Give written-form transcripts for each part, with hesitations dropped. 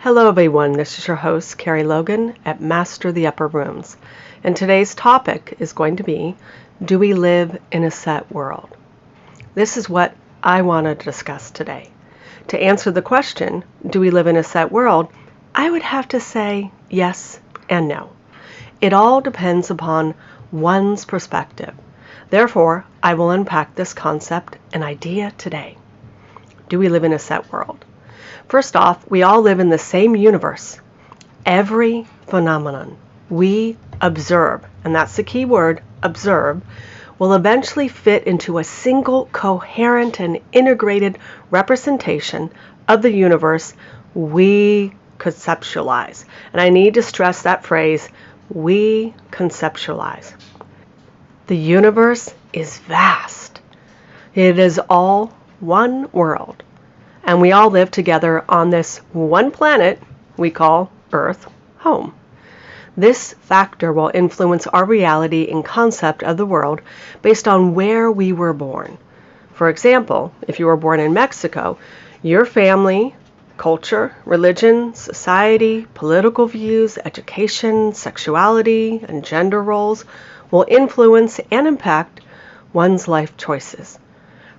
Hello everyone, this is your host Carrie Logan at Master the Upper Rooms, and today's topic is going to be, do we live in a set world? This is what I want to discuss today. To answer the question, do we live in a set world, I would have to say yes and no. It all depends upon one's perspective. Therefore, I will unpack this concept and idea today. Do we live in a set world? First off, we all live in the same universe. Every phenomenon we observe, and that's the key word, observe, will eventually fit into a single coherent and integrated representation of the universe we conceptualize. And I need to stress that phrase, we conceptualize. The universe is vast. It is all one world. And we all live together on this one planet we call Earth home. This factor will influence our reality and concept of the world based on where we were born. For example, if you were born in Mexico, your family, culture, religion, society, political views, education, sexuality, and gender roles will influence and impact one's life choices.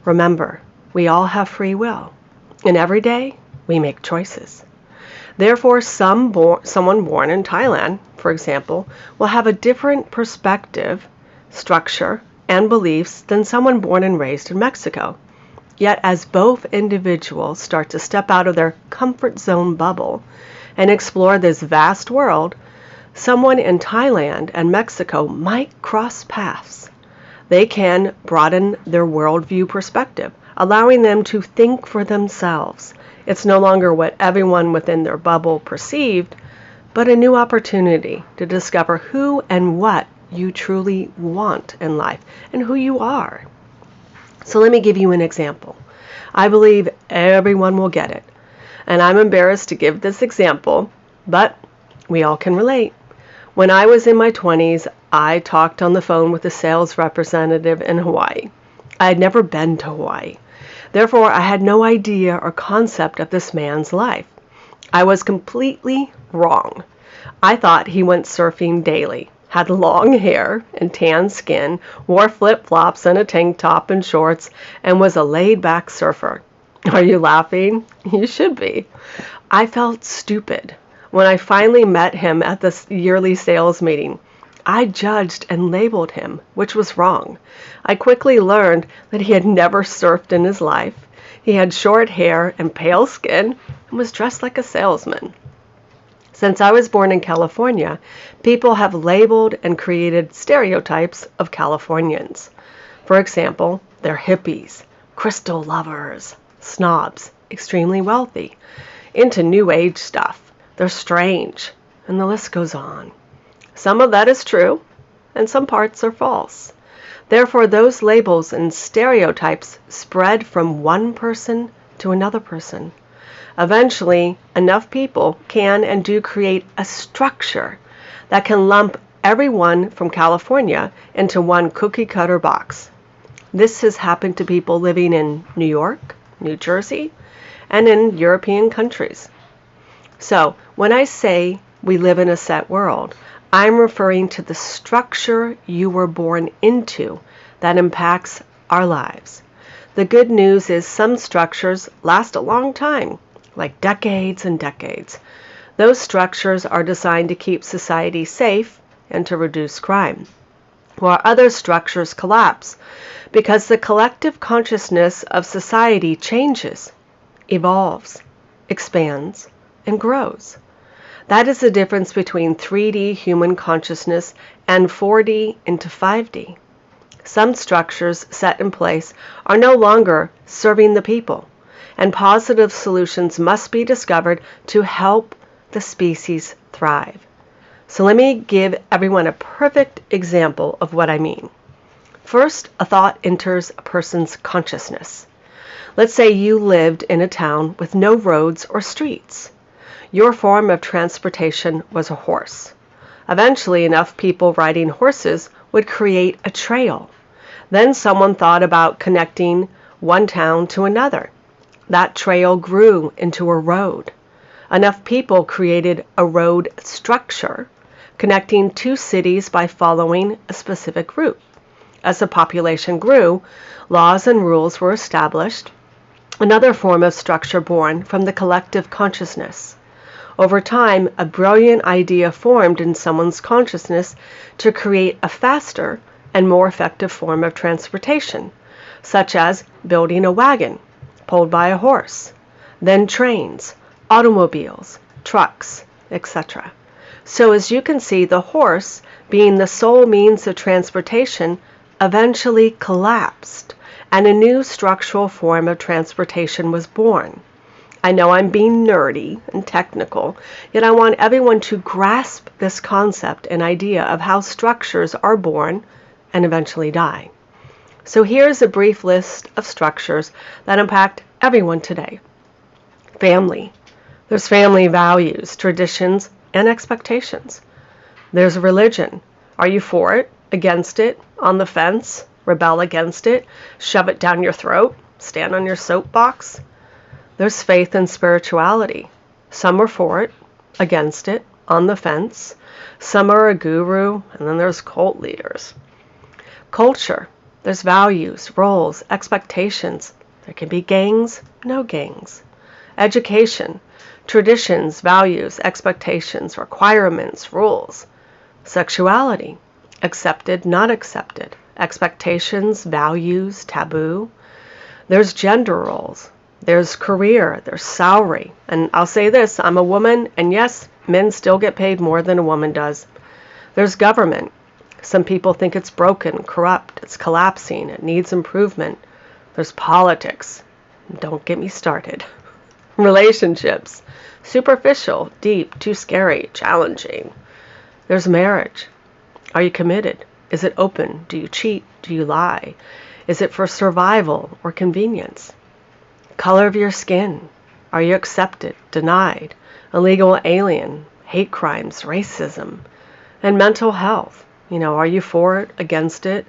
Remember, we all have free will. And every day, we make choices. Therefore, someone born in Thailand, for example, will have a different perspective, structure, and beliefs than someone born and raised in Mexico. Yet, as both individuals start to step out of their comfort zone bubble and explore this vast world, someone in Thailand and Mexico might cross paths. They can broaden their worldview perspective, allowing them to think for themselves. It's no longer what everyone within their bubble perceived, but a new opportunity to discover who and what you truly want in life and who you are. So let me give you an example. I believe everyone will get it. And I'm embarrassed to give this example, but we all can relate. When I was in my 20s, I talked on the phone with a sales representative in Hawaii. I had never been to Hawaii. Therefore, I had no idea or concept of this man's life. I was completely wrong. I thought he went surfing daily, had long hair and tan skin, wore flip-flops and a tank top and shorts, and was a laid-back surfer. Are you laughing? You should be. I felt stupid when I finally met him at this yearly sales meeting. I judged and labeled him, which was wrong. I quickly learned that he had never surfed in his life. He had short hair and pale skin and was dressed like a salesman. Since I was born in California, people have labeled and created stereotypes of Californians. For example, they're hippies, crystal lovers, snobs, extremely wealthy, into new age stuff. They're strange, and the list goes on. Some of that is true, and some parts are false. Therefore, those labels and stereotypes spread from one person to another person. Eventually, enough people can and do create a structure that can lump everyone from California into one cookie-cutter box. This has happened to people living in New York, New Jersey, and in European countries. So, when I say we live in a set world, I'm referring to the structure you were born into that impacts our lives. The good news is some structures last a long time, like decades and decades. Those structures are designed to keep society safe and to reduce crime, while other structures collapse because the collective consciousness of society changes, evolves, expands, and grows. That is the difference between 3D human consciousness and 4D into 5D. Some structures set in place are no longer serving the people, and positive solutions must be discovered to help the species thrive. So let me give everyone a perfect example of what I mean. First, a thought enters a person's consciousness. Let's say you lived in a town with no roads or streets. Your form of transportation was a horse. Eventually, enough people riding horses would create a trail. Then someone thought about connecting one town to another. That trail grew into a road. Enough people created a road structure connecting two cities by following a specific route. As the population grew, laws and rules were established, another form of structure born from the collective consciousness. Over time, a brilliant idea formed in someone's consciousness to create a faster and more effective form of transportation, such as building a wagon pulled by a horse, then trains, automobiles, trucks, etc. So as you can see, the horse, being the sole means of transportation, eventually collapsed, and a new structural form of transportation was born. I know I'm being nerdy and technical, yet I want everyone to grasp this concept and idea of how structures are born and eventually die. So here's a brief list of structures that impact everyone today. Family. There's family values, traditions, and expectations. There's religion. Are you for it, against it, on the fence, rebel against it, shove it down your throat, stand on your soapbox? There's faith and spirituality. Some are for it, against it, on the fence. Some are a guru, and then there's cult leaders. Culture. There's values, roles, expectations. There can be gangs, no gangs. Education. Traditions, values, expectations, requirements, rules. Sexuality. Accepted, not accepted. Expectations, values, taboo. There's gender roles. There's career, there's salary. And I'll say this, I'm a woman, and yes, men still get paid more than a woman does. There's government. Some people think it's broken, corrupt, it's collapsing, it needs improvement. There's politics. Don't get me started. Relationships. Superficial, deep, too scary, challenging. There's marriage. Are you committed? Is it open? Do you cheat? Do you lie? Is it for survival or convenience? Color of your skin. Are you accepted, denied, illegal alien, hate crimes, racism? And mental health. Are you for it, against it?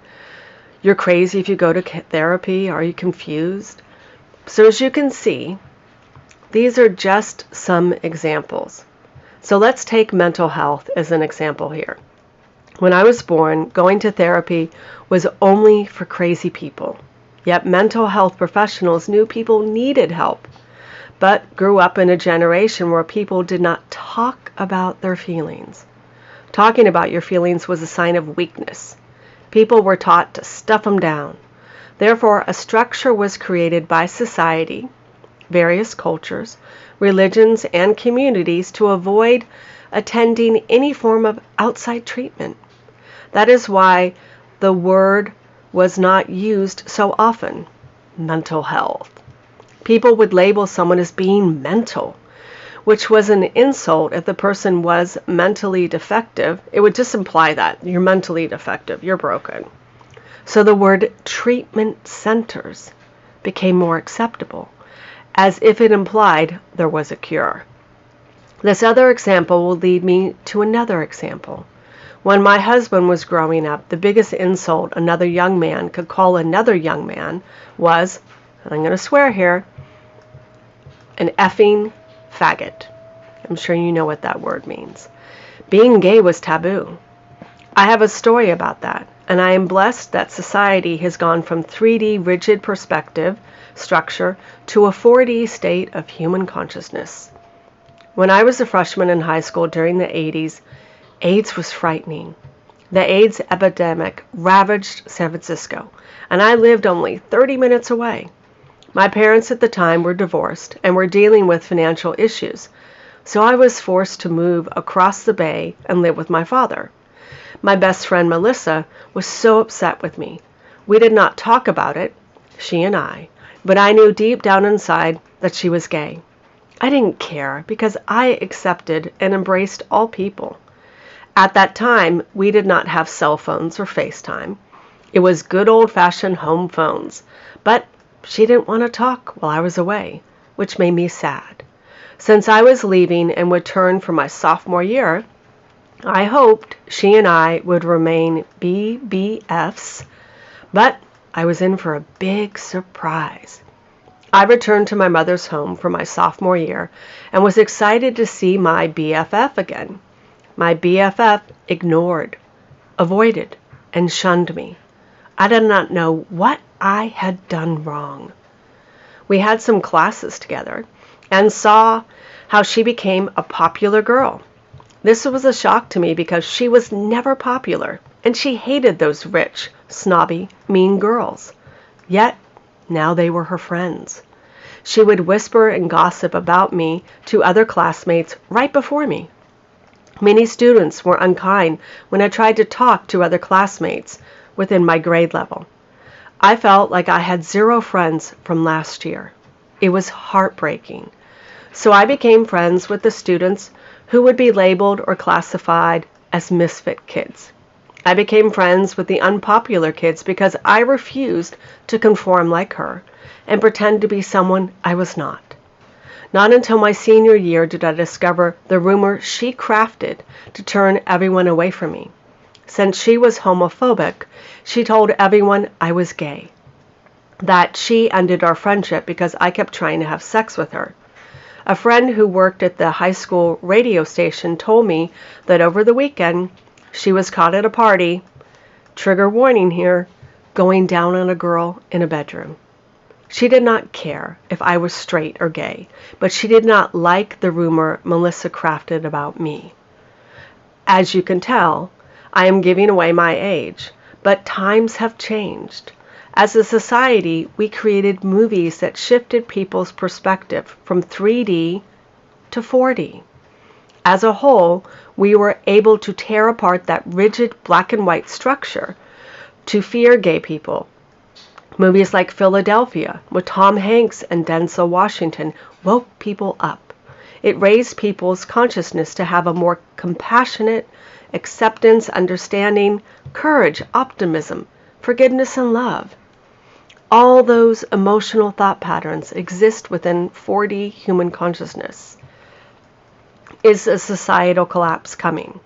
You're crazy if you go to therapy. Are you confused? So as you can see, these are just some examples. So let's take mental health as an example here. When I was born, going to therapy was only for crazy people. Yet mental health professionals knew people needed help, but grew up in a generation where people did not talk about their feelings. Talking about your feelings was a sign of weakness. People were taught to stuff them down. Therefore, a structure was created by society, various cultures, religions, and communities to avoid attending any form of outside treatment. That is why the word was not used so often, mental health. People would label someone as being mental, which was an insult. If the person was mentally defective, it would just imply that you're mentally defective, you're broken. So the word treatment centers became more acceptable, as if it implied there was a cure. This other example will lead me to another example. When my husband was growing up, the biggest insult another young man could call another young man was, and I'm going to swear here, an effing faggot. I'm sure you know what that word means. Being gay was taboo. I have a story about that, and I am blessed that society has gone from 3D rigid perspective structure to a 4D state of human consciousness. When I was a freshman in high school during the 80s, AIDS was frightening. The AIDS epidemic ravaged San Francisco, and I lived only 30 minutes away. My parents at the time were divorced and were dealing with financial issues, so I was forced to move across the bay and live with my father. My best friend Melissa was so upset with me. We did not talk about it, she and I, but I knew deep down inside that she was gay. I didn't care because I accepted and embraced all people. At that time, we did not have cell phones or FaceTime. It was good old-fashioned home phones, but she didn't want to talk while I was away, which made me sad. Since I was leaving and would turn for my sophomore year, I hoped she and I would remain BBFs, but I was in for a big surprise. I returned to my mother's home for my sophomore year and was excited to see my BFF again. My BFF ignored, avoided, and shunned me. I did not know what I had done wrong. We had some classes together and saw how she became a popular girl. This was a shock to me because she was never popular and she hated those rich, snobby, mean girls. Yet, now they were her friends. She would whisper and gossip about me to other classmates right before me. Many students were unkind when I tried to talk to other classmates within my grade level. I felt like I had 0 friends from last year. It was heartbreaking. So I became friends with the students who would be labeled or classified as misfit kids. I became friends with the unpopular kids because I refused to conform like her and pretend to be someone I was not. Not until my senior year did I discover the rumor she crafted to turn everyone away from me. Since she was homophobic, she told everyone I was gay. That she ended our friendship because I kept trying to have sex with her. A friend who worked at the high school radio station told me that over the weekend she was caught at a party, trigger warning here, going down on a girl in a bedroom. She did not care if I was straight or gay, but she did not like the rumor Melissa crafted about me. As you can tell, I am giving away my age, but times have changed. As a society, we created movies that shifted people's perspective from 3D to 4D. As a whole, we were able to tear apart that rigid black and white structure to fear gay people. Movies like Philadelphia with Tom Hanks and Denzel Washington woke people up. It raised people's consciousness to have a more compassionate acceptance, understanding, courage, optimism, forgiveness, and love. All those emotional thought patterns exist within 4D human consciousness. Is a societal collapse coming?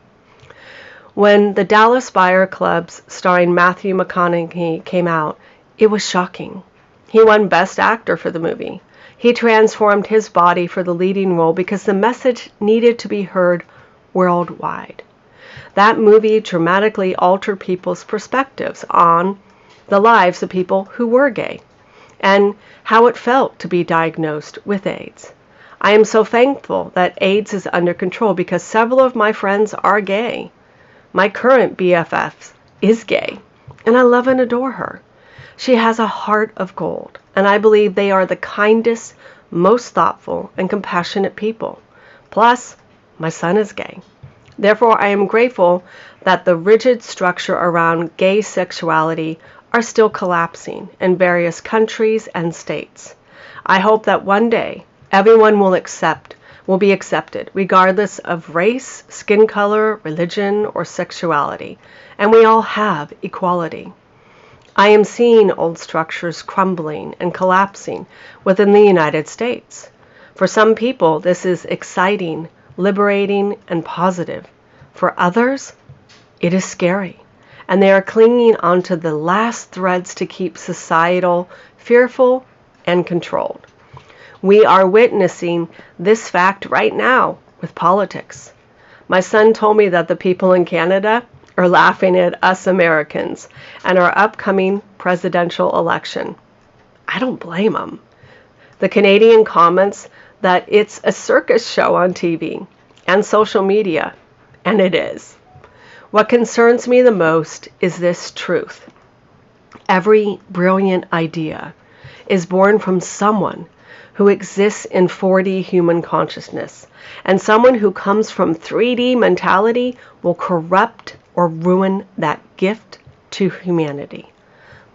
When the Dallas Buyer Clubs starring Matthew McConaughey came out, it was shocking. He won Best Actor for the movie. He transformed his body for the leading role because the message needed to be heard worldwide. That movie dramatically altered people's perspectives on the lives of people who were gay and how it felt to be diagnosed with AIDS. I am so thankful that AIDS is under control because several of my friends are gay. My current BFF is gay, and I love and adore her. She has a heart of gold, and I believe they are the kindest, most thoughtful, and compassionate people. Plus, my son is gay. Therefore, I am grateful that the rigid structure around gay sexuality are still collapsing in various countries and states. I hope that one day everyone will be accepted, regardless of race, skin color, religion, or sexuality, and we all have equality. I am seeing old structures crumbling and collapsing within the United States. For some people, this is exciting, liberating, and positive. For others, it is scary, and they are clinging onto the last threads to keep societal fearful and controlled. We are witnessing this fact right now with politics. My son told me that the people in Canada are laughing at us Americans and our upcoming presidential election. I don't blame them. The Canadian comments that it's a circus show on TV and social media, and it is. What concerns me the most is this truth. Every brilliant idea is born from someone who exists in 4D human consciousness, and someone who comes from 3D mentality will corrupt or ruin that gift to humanity.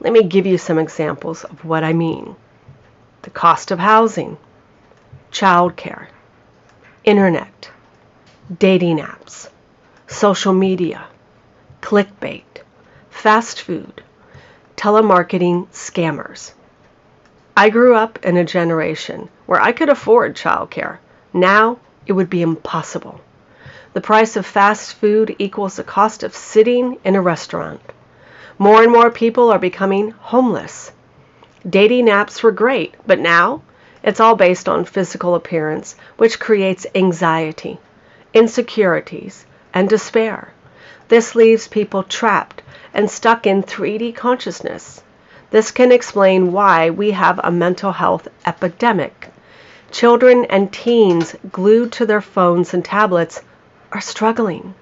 Let me give you some examples of what I mean. The cost of housing, childcare, internet, dating apps, social media, clickbait, fast food, telemarketing scammers. I grew up in a generation where I could afford childcare. Now it would be impossible. The price of fast food equals the cost of sitting in a restaurant. More and more people are becoming homeless. Dating apps were great, but now it's all based on physical appearance, which creates anxiety, insecurities, and despair. This leaves people trapped and stuck in 3D consciousness. This can explain why we have a mental health epidemic. Children and teens glued to their phones and tablets are struggling.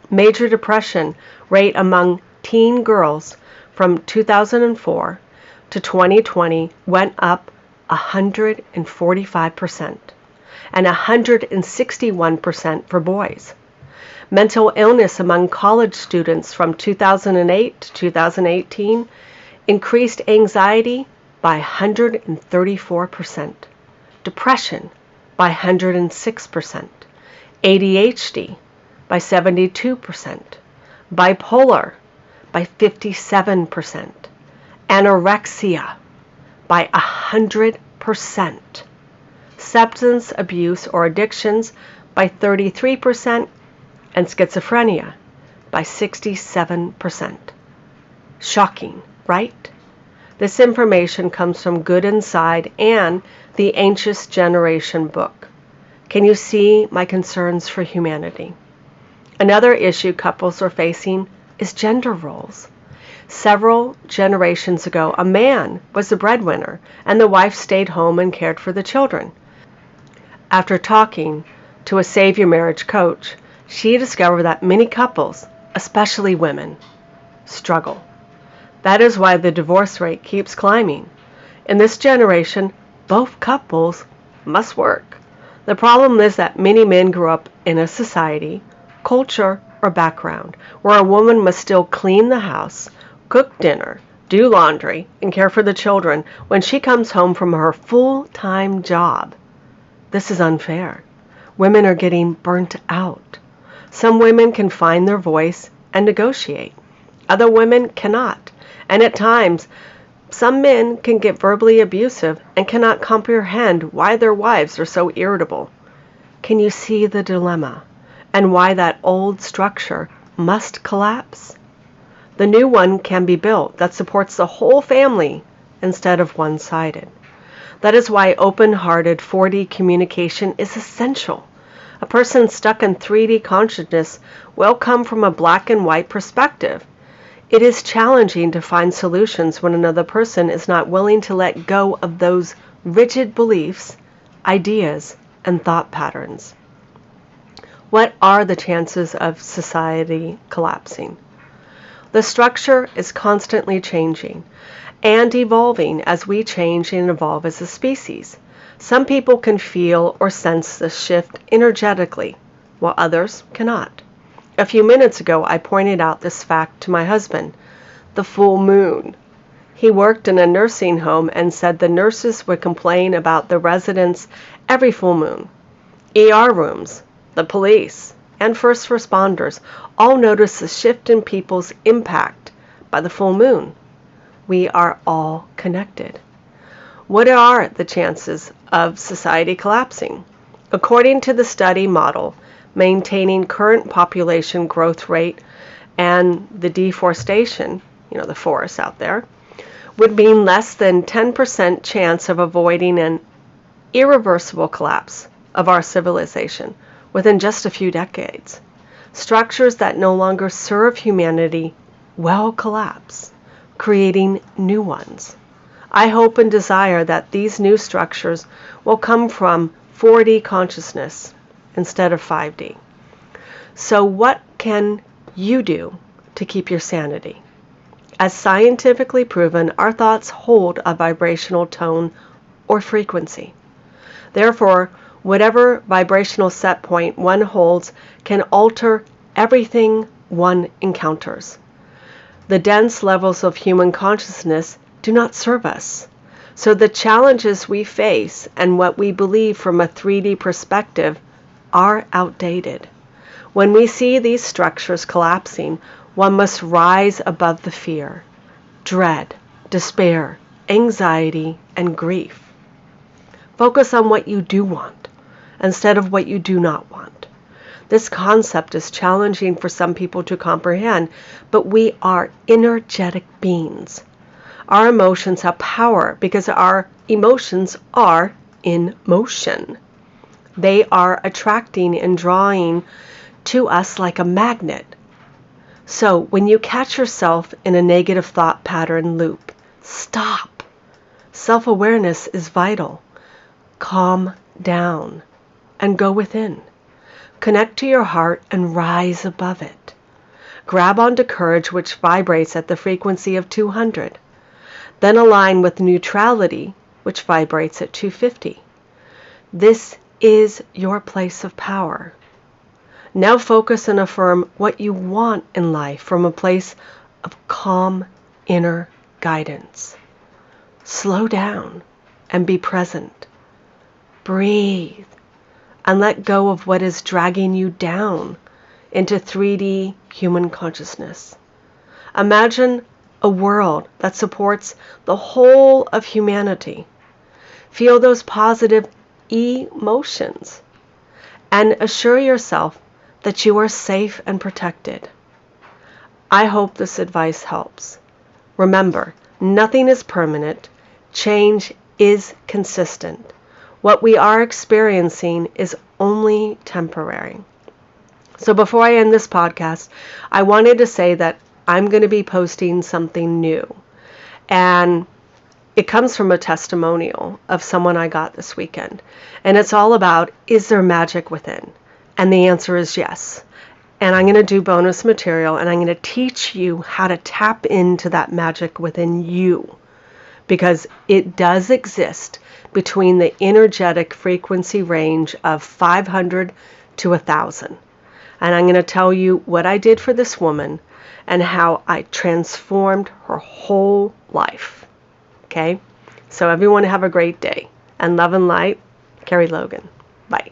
Major depression rate among teen girls from 2004 to 2020 went up 145% and 161% for boys. Mental illness among college students from 2008 to 2018 increased anxiety by 134%, depression by 106%, ADHD by 72%, bipolar by 57%, anorexia by 100%, substance abuse or addictions by 33%, and schizophrenia by 67%. Shocking, right? This information comes from Good Inside and the Anxious Generation book. Can you see my concerns for humanity? Another issue couples are facing is gender roles. Several generations ago, a man was the breadwinner and the wife stayed home and cared for the children. After talking to a Save Your Marriage coach, she discovered that many couples, especially women, struggle. That is why the divorce rate keeps climbing. In this generation, both couples must work. The problem is that many men grew up in a society, culture, or background where a woman must still clean the house, cook dinner, do laundry, and care for the children when she comes home from her full-time job. This is unfair. Women are getting burnt out. Some women can find their voice and negotiate. Other women cannot. And at times, some men can get verbally abusive and cannot comprehend why their wives are so irritable. Can you see the dilemma and why that old structure must collapse? The new one can be built that supports the whole family instead of one-sided. That is why open-hearted 4D communication is essential. A person stuck in 3D consciousness will come from a black and white perspective. It is challenging to find solutions when another person is not willing to let go of those rigid beliefs, ideas, and thought patterns. What are the chances of society collapsing? The structure is constantly changing and evolving as we change and evolve as a species. Some people can feel or sense this shift energetically, while others cannot. A few minutes ago, I pointed out this fact to my husband, the full moon. He worked in a nursing home and said the nurses would complain about the residents every full moon. ER rooms, the police, and first responders all notice the shift in people's impact by the full moon. We are all connected. What are the chances of society collapsing? According to the study model, maintaining current population growth rate and the deforestation, the forests out there, would mean less than 10% chance of avoiding an irreversible collapse of our civilization within just a few decades. Structures that no longer serve humanity will collapse, creating new ones. I hope and desire that these new structures will come from 4D consciousness instead of 5D. So what can you do to keep your sanity? As scientifically proven, our thoughts hold a vibrational tone or frequency. Therefore, whatever vibrational set point one holds can alter everything one encounters. The dense levels of human consciousness do not serve us. So the challenges we face and what we believe from a 3D perspective are outdated. When we see these structures collapsing, one must rise above the fear, dread, despair, anxiety, and grief. Focus on what you do want instead of what you do not want. This concept is challenging for some people to comprehend, but we are energetic beings. Our emotions have power because our emotions are in motion. They are attracting and drawing to us like a magnet. So when you catch yourself in a negative thought pattern loop, stop. Self-awareness is vital. Calm down and go within. Connect to your heart and rise above it. Grab onto courage, which vibrates at the frequency of 200. Then align with neutrality, which vibrates at 250. This is your place of power. Now focus and affirm what you want in life from a place of calm inner guidance. Slow down and be present. Breathe and let go of what is dragging you down into 3D human consciousness. Imagine a world that supports the whole of humanity. Feel those positive emotions and assure yourself that you are safe and protected. I hope this advice helps. Remember, nothing is permanent. Change is consistent. What we are experiencing is only temporary. So before I end this podcast, I wanted to say that I'm going to be posting something new. And it comes from a testimonial of someone I got this weekend. And it's all about, is there magic within? And the answer is yes. And I'm going to do bonus material, and I'm going to teach you how to tap into that magic within you. Because it does exist between the energetic frequency range of 500 to 1,000. And I'm going to tell you what I did for this woman and how I transformed her whole life. Okay? So everyone have a great day. And love and light, Carrie Logan. Bye.